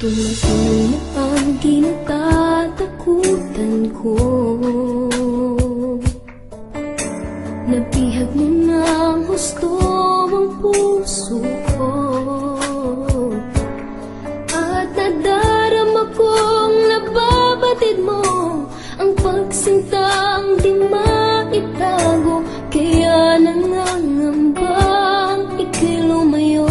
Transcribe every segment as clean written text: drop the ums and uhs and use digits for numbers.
Tumating na ang kinatatakutan ko. Nabihag mo ng husto ang puso ko, at nadarama kong nababatid mo ang pagsintang di maitago. Kaya nangangambang ika'y lumayo.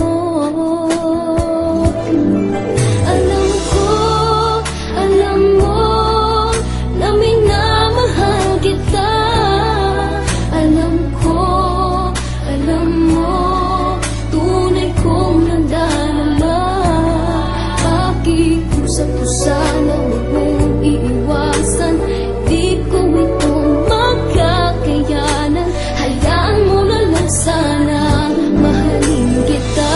Sana huwag mong iiwasan, di ko ito makakayanan. Hayaan mo na lang sana, mahalin kita.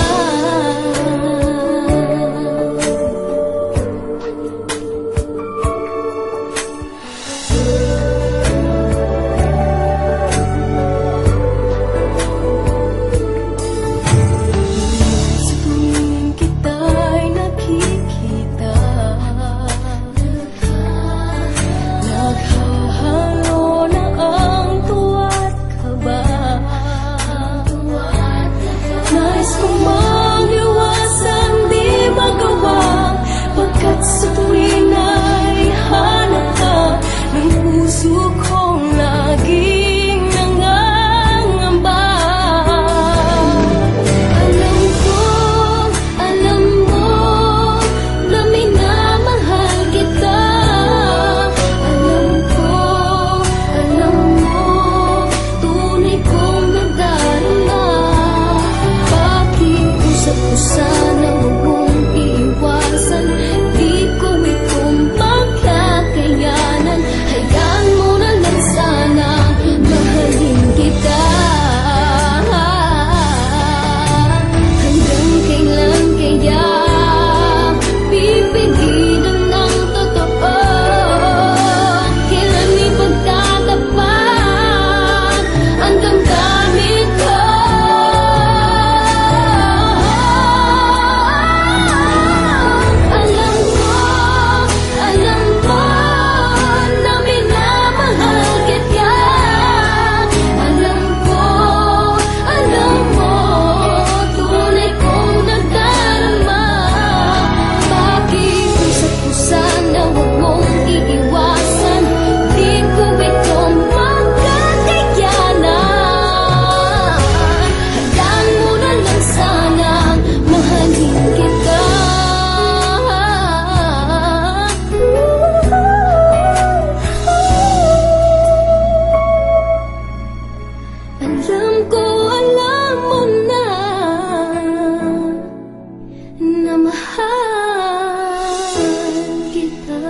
Sa tuwing kita'y nakikita, naghahalo na ang tuwa't kaba. Nais kong mag-iwasan, di magawa, pagkat sa tuwing ay hanap ka ng puso kong laging nangangamba. Alam mo na minamahal kita. Alam mo, tunay kong nadarama. Pakiusap ko sana huwag mong iiwasan, di ko ito makakayanan. Hayaan mo na lang sana, mahalin kita. Hanggang kailan kaya pipigilan ng totoo? Kailan ipagtatapat ang damdamin ko? Alam mo na minamahal kita. Alam mo, tunay kong nadarama. Pakiusap ko sana huwag mong iiwasan, di ko ito makakayanan. Hayaan mo na lang sana, mahalin kita. Alam mo na mahal kita.